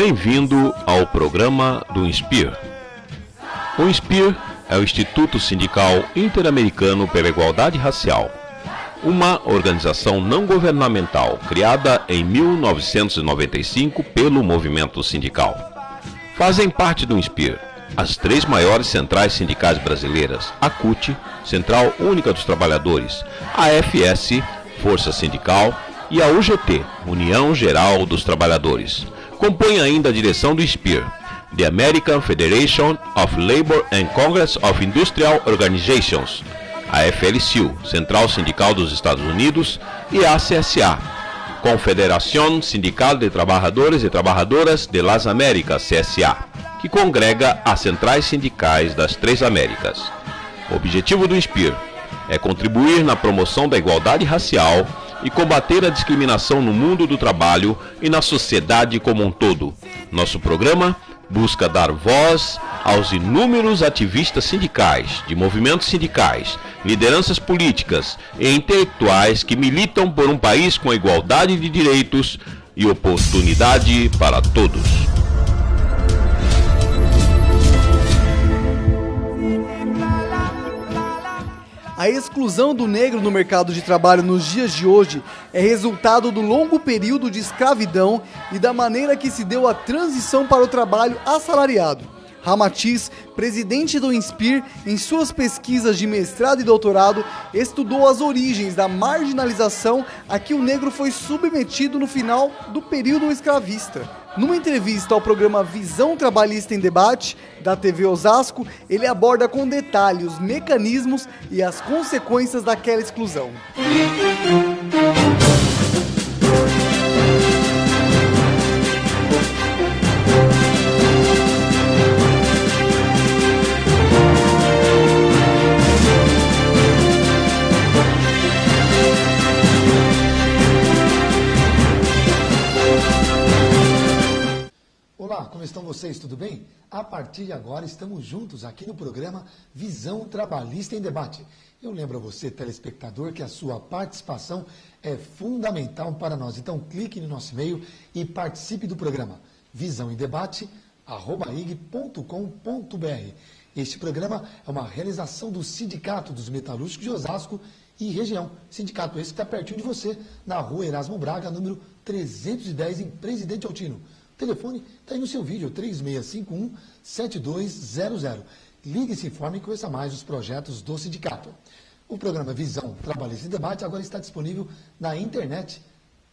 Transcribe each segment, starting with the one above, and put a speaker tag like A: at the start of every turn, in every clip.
A: Bem-vindo ao programa do INSPIR. O INSPIR é o Instituto Sindical Interamericano pela Igualdade Racial, uma organização não governamental criada em 1995 pelo movimento sindical. Fazem parte do INSPIR as três maiores centrais sindicais brasileiras: a CUT, Central Única dos Trabalhadores, a FS, Força Sindical, e a UGT, União Geral dos Trabalhadores. Compõe ainda a direção do INSPIR, The American Federation of Labor and Congress of Industrial Organizations, a FLCU, Central Sindical dos Estados Unidos, e a CSA, Confederación Sindical de Trabajadores e Trabajadoras de las Américas, CSA, que congrega as centrais sindicais das três Américas. O objetivo do INSPIR é contribuir na promoção da igualdade racial e combater a discriminação no mundo do trabalho e na sociedade como um todo. Nosso programa busca dar voz aos inúmeros ativistas sindicais, de movimentos sindicais, lideranças políticas e intelectuais que militam por um país com igualdade de direitos e oportunidade para todos.
B: A exclusão do negro no mercado de trabalho nos dias de hoje é resultado do longo período de escravidão e da maneira que se deu a transição para o trabalho assalariado. Ramatiz, presidente do INSPIR, em suas pesquisas de mestrado e doutorado, estudou as origens da marginalização a que o negro foi submetido no final do período escravista. Numa entrevista ao programa Visão Trabalhista em Debate, da TV Osasco, ele aborda com detalhe os mecanismos e as consequências daquela exclusão.
C: Olá, como estão vocês? Tudo bem? A partir de agora estamos juntos aqui no programa Visão Trabalhista em Debate. Eu lembro a você, telespectador, que a sua participação é fundamental para nós. Então clique no nosso e-mail e participe do programa visãoemdebate@ig.com.br. Este programa é uma realização do Sindicato dos Metalúrgicos de Osasco e região. Sindicato esse que está pertinho de você, na rua Erasmo Braga, número 310, em Presidente Altino. O telefone está aí no seu vídeo, 3651-7200. Ligue e se informe e conheça mais os projetos do sindicato. O programa Visão Trabalhista em Debate agora está disponível na internet.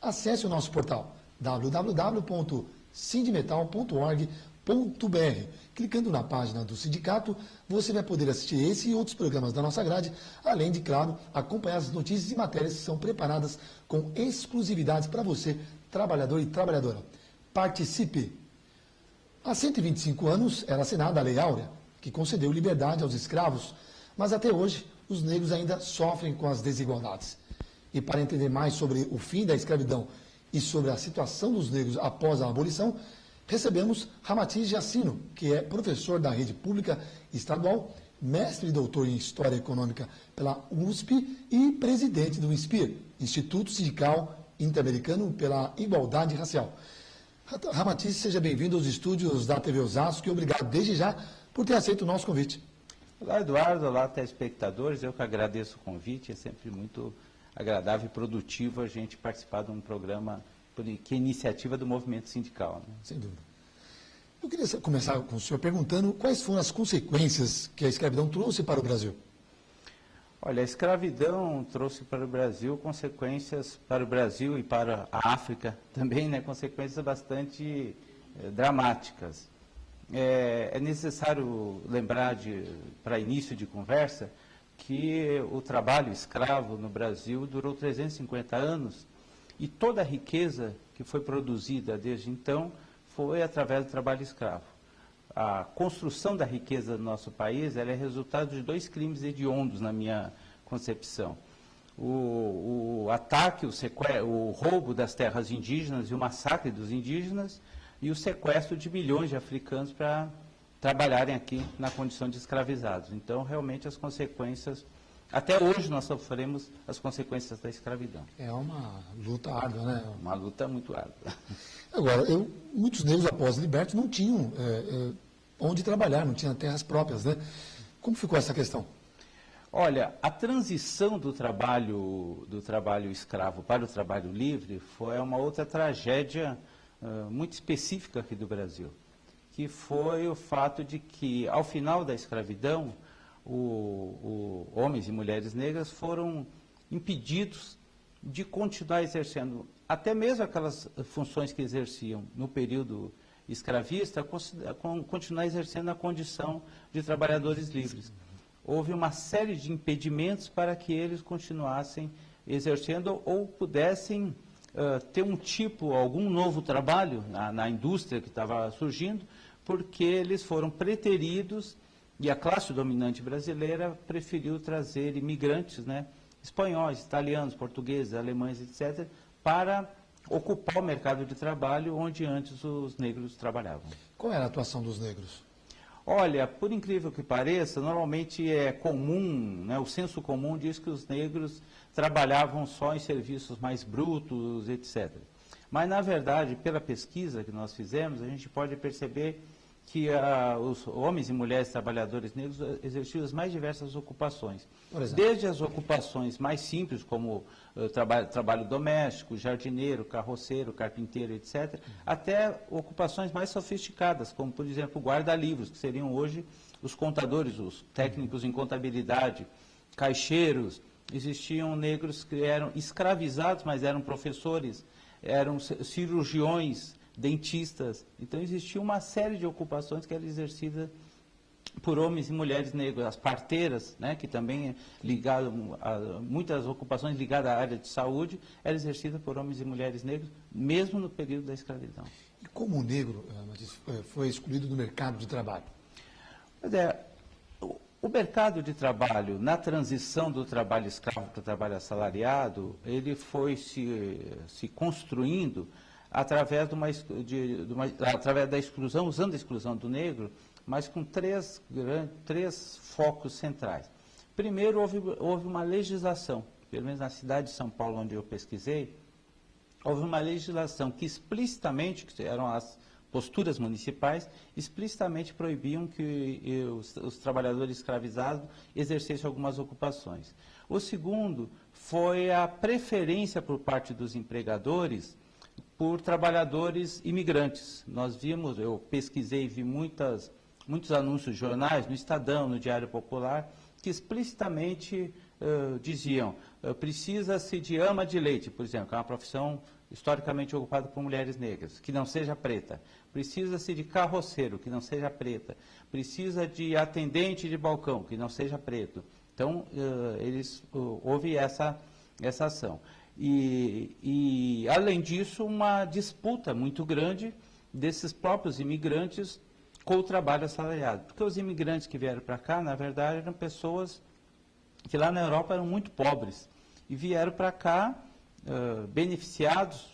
C: Acesse o nosso portal www.sindmetal.org.br. Clicando na página do sindicato, você vai poder assistir esse e outros programas da nossa grade, além de, claro, acompanhar as notícias e matérias que são preparadas com exclusividades para você, trabalhador e trabalhadora. Participe! Há 125 anos era assinada a Lei Áurea, que concedeu liberdade aos escravos, mas até hoje os negros ainda sofrem com as desigualdades. E para entender mais sobre o fim da escravidão e sobre a situação dos negros após a abolição, recebemos Ramatiz Jacino, que é professor da rede pública estadual, mestre e doutor em História Econômica pela USP e presidente do INSPIR, Instituto Sindical Interamericano pela Igualdade Racial. Ramatiz, seja bem-vindo aos estúdios da TV Osasco e obrigado desde já por ter aceito o nosso convite.
D: Olá, Eduardo. Olá, telespectadores. Eu que agradeço o convite. É sempre muito agradável e produtivo a gente participar de um programa que é iniciativa do movimento sindical, né?
C: Sem dúvida. Eu queria começar com o senhor perguntando quais foram as consequências que a escravidão trouxe para o Brasil.
D: Olha, a escravidão trouxe para o Brasil consequências para o Brasil e para a África também, né, consequências bastante dramáticas. É necessário lembrar, para início de conversa, que o trabalho escravo no Brasil durou 350 anos e toda a riqueza que foi produzida desde então foi através do trabalho escravo. A construção da riqueza do nosso país ela é resultado de dois crimes hediondos, na minha concepção. O ataque, o roubo das terras indígenas e o massacre dos indígenas e o sequestro de milhões de africanos para trabalharem aqui na condição de escravizados. Então, realmente, as consequências Até hoje nós sofremos as consequências da escravidão.
C: É uma luta árdua, né?
D: Uma luta muito árdua.
C: Agora, muitos negros após libertos não tinham onde trabalhar, não tinham terras próprias, né? Como ficou essa questão?
D: Olha, a transição do trabalho escravo para o trabalho livre foi uma outra tragédia muito específica aqui do Brasil, que foi o fato de que, ao final da escravidão, homens e mulheres negras foram impedidos de continuar exercendo, até mesmo aquelas funções que exerciam no período escravista, continuar exercendo a condição de trabalhadores livres. Houve uma série de impedimentos para que eles continuassem exercendo ou pudessem ter algum novo trabalho na indústria que estava surgindo, porque eles foram preteridos e a classe dominante brasileira preferiu trazer imigrantes, né, espanhóis, italianos, portugueses, alemães, etc., para ocupar o mercado de trabalho onde antes os negros trabalhavam.
C: Qual era a atuação dos negros?
D: Olha, por incrível que pareça, normalmente é comum, né, o senso comum diz que os negros trabalhavam só em serviços mais brutos, etc. Mas, na verdade, pela pesquisa que nós fizemos, a gente pode perceber que os homens e mulheres trabalhadores negros exerciam as mais diversas ocupações. Desde as ocupações mais simples, como trabalho doméstico, jardineiro, carroceiro, carpinteiro, etc., até ocupações mais sofisticadas, como, por exemplo, guarda-livros, que seriam hoje os contadores, os técnicos em contabilidade, caixeiros. Existiam negros que eram escravizados, mas eram professores, eram cirurgiões, dentistas. Então existia uma série de ocupações que eram exercidas por homens e mulheres negros. As parteiras, né, que também é ligado a muitas ocupações ligadas à área de saúde, eram exercidas por homens e mulheres negros, mesmo no período da escravidão.
C: E como o negro foi excluído do mercado de trabalho?
D: Pois é, o mercado de trabalho, na transição do trabalho escravo para o trabalho assalariado, ele foi se construindo através da exclusão, usando a exclusão do negro, mas com três focos centrais. Primeiro, houve uma legislação, pelo menos na cidade de São Paulo, onde eu pesquisei, houve uma legislação que explicitamente, que eram as posturas municipais, explicitamente proibiam que os trabalhadores escravizados exercessem algumas ocupações. O segundo foi a preferência por parte dos empregadores por trabalhadores imigrantes. Nós vimos, eu pesquisei e vi muitos anúncios de jornais, no Estadão, no Diário Popular, que explicitamente diziam, precisa-se de ama de leite, por exemplo, que é uma profissão historicamente ocupada por mulheres negras, que não seja preta. Precisa-se de carroceiro, que não seja preta. Precisa de atendente de balcão, que não seja preto. Então, houve essa ação. E, além disso, uma disputa muito grande desses próprios imigrantes com o trabalho assalariado. Porque os imigrantes que vieram para cá, na verdade, eram pessoas que lá na Europa eram muito pobres e vieram para cá beneficiados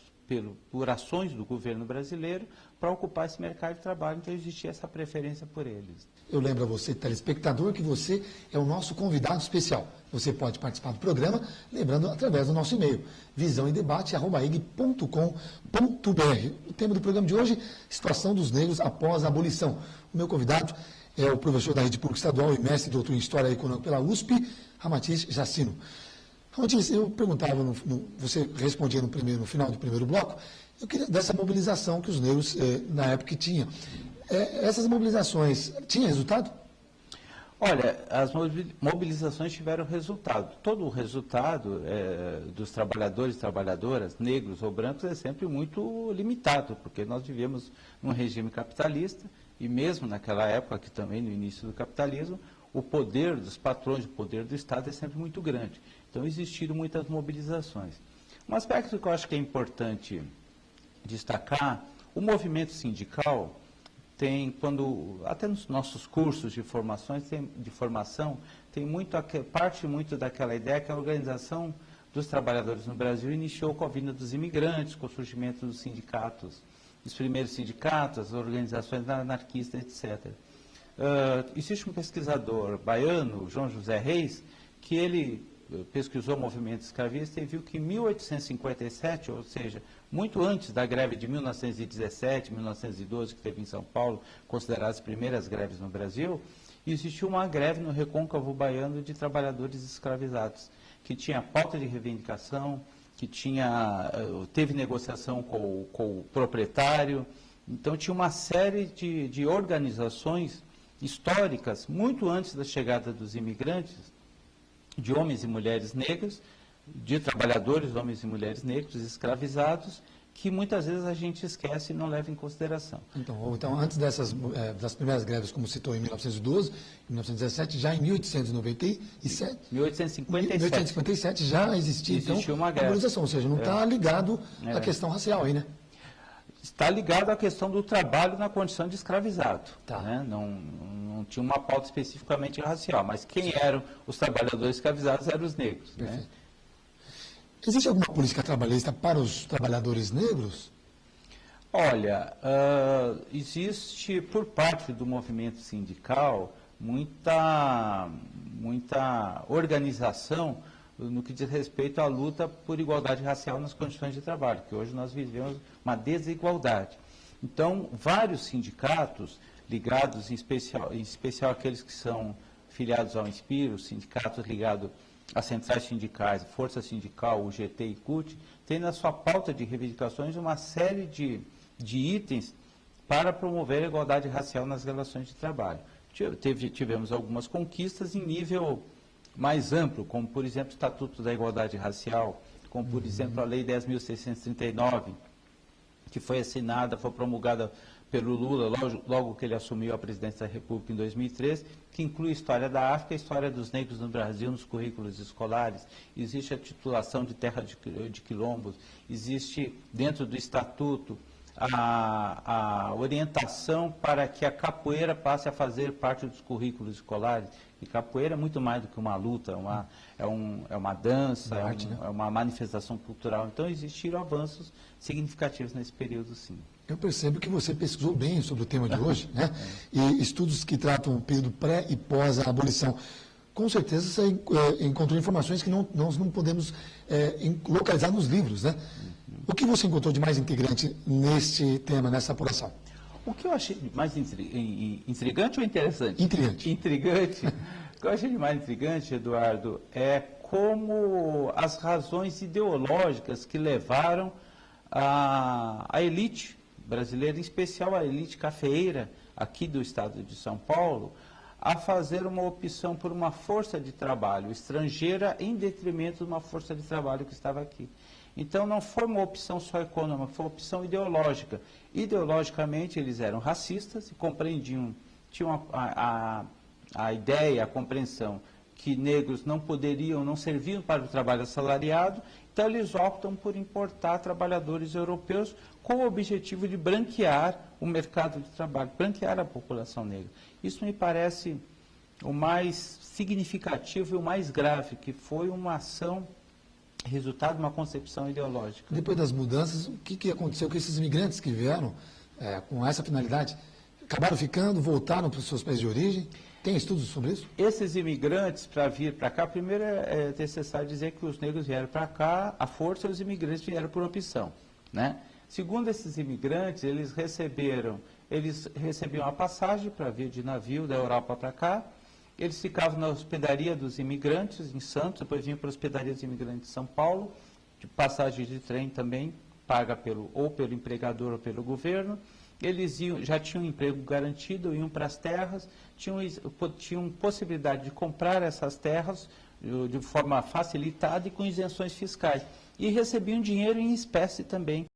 D: por ações do governo brasileiro para ocupar esse mercado de trabalho. Então, existia essa preferência por eles.
C: Eu lembro a você, telespectador, que você é o nosso convidado especial. Você pode participar do programa, lembrando, através do nosso e-mail, visãoemdebate@ig.com.br. O tema do programa de hoje, situação dos negros após a abolição. O meu convidado é o professor da Rede Pública Estadual e mestre e doutor em História Econômica pela USP, Ramatiz Jacino. Ramatiz, eu perguntava, você respondia no final do primeiro bloco, eu queria dessa mobilização que os negros, na época, tinham. Essas mobilizações, tinham resultado?
D: Olha, as mobilizações tiveram resultado. Todo o resultado dos trabalhadores e trabalhadoras, negros ou brancos, é sempre muito limitado, porque nós vivemos num regime capitalista e mesmo naquela época, aqui também no início do capitalismo, o poder dos patrões, o poder do Estado é sempre muito grande. Então existiram muitas mobilizações. Um aspecto que eu acho que é importante destacar, o movimento sindical até nos nossos cursos de formação, parte muito daquela ideia que a organização dos trabalhadores no Brasil iniciou com a vinda dos imigrantes, com o surgimento dos sindicatos, os primeiros sindicatos, as organizações anarquistas, etc. Existe um pesquisador baiano, João José Reis, que ele pesquisou o movimento escravista e viu que em 1857, ou seja, muito antes da greve de 1917, 1912, que teve em São Paulo, consideradas as primeiras greves no Brasil, existiu uma greve no recôncavo baiano de trabalhadores escravizados, que tinha pauta de reivindicação, que teve negociação com o proprietário. Então tinha uma série de organizações históricas, muito antes da chegada dos imigrantes, de homens e mulheres negros, de trabalhadores, homens e mulheres negros, escravizados, que muitas vezes a gente esquece e não leva em consideração.
C: Então antes das primeiras greves, como citou em 1912, em 1917, já em 1857 já existia então,
D: uma greve.
C: organização, ou seja, não está ligado à questão racial aí, né?
D: Está ligado à questão do trabalho na condição de escravizado.
C: Tá.
D: Né? Não tinha uma pauta especificamente racial, mas quem eram os trabalhadores escravizados eram os negros. Né?
C: Existe alguma política trabalhista para os trabalhadores negros?
D: Olha, existe por parte do movimento sindical muita organização no que diz respeito à luta por igualdade racial nas condições de trabalho, que hoje nós vivemos uma desigualdade. Então, vários sindicatos ligados, em especial aqueles que são filiados ao INSPIR, os sindicatos ligados às centrais sindicais, Força Sindical, UGT e CUT, têm na sua pauta de reivindicações uma série de itens para promover a igualdade racial nas relações de trabalho. Tivemos algumas conquistas em nível mais amplo, como, por exemplo, o Estatuto da Igualdade Racial, como, por exemplo, a Lei 10.639, que foi assinada, foi promulgada pelo Lula logo que ele assumiu a presidência da República em 2003, que inclui a história da África, a história dos negros no Brasil nos currículos escolares. Existe a titulação de terra de quilombos, existe dentro do Estatuto a orientação para que a capoeira passe a fazer parte dos currículos escolares. E capoeira é muito mais do que uma luta, é uma dança, é uma manifestação cultural. Então existiram avanços significativos nesse período, sim.
C: Eu percebo que você pesquisou bem sobre o tema de hoje, né? E estudos que tratam o período pré e pós a abolição. Com certeza você encontrou informações que nós não podemos localizar nos livros, né? O que você encontrou de mais integrante neste tema, nessa apuração?
D: O que eu achei mais intrigante ou interessante?
C: Intrigante.
D: Intrigante. O que eu achei de mais intrigante, Eduardo, é como as razões ideológicas que levaram a elite brasileira, em especial a elite cafeeira aqui do estado de São Paulo, a fazer uma opção por uma força de trabalho estrangeira em detrimento de uma força de trabalho que estava aqui. Então, não foi uma opção só econômica, foi uma opção ideológica. Ideologicamente, eles eram racistas e compreendiam, tinham a ideia, a compreensão que negros não serviam para o trabalho assalariado, então eles optam por importar trabalhadores europeus com o objetivo de branquear o mercado de trabalho, branquear a população negra. Isso me parece o mais significativo e o mais grave, que foi uma ação resultado de uma concepção ideológica.
C: Depois das mudanças, o que aconteceu com esses imigrantes que vieram com essa finalidade? Acabaram ficando, voltaram para os seus países de origem? Tem estudos sobre isso?
D: Esses imigrantes, para vir para cá, primeiro é necessário dizer que os negros vieram para cá à força e os imigrantes vieram por opção, né? Segundo esses imigrantes, eles recebiam a passagem para vir de navio da Europa para cá. Eles ficavam na hospedaria dos imigrantes em Santos, depois vinham para a hospedaria dos imigrantes de São Paulo, de passagem de trem também, paga ou pelo empregador ou pelo governo. Eles já tinham um emprego garantido, iam para as terras, tinham possibilidade de comprar essas terras de forma facilitada e com isenções fiscais. E recebiam dinheiro em espécie também.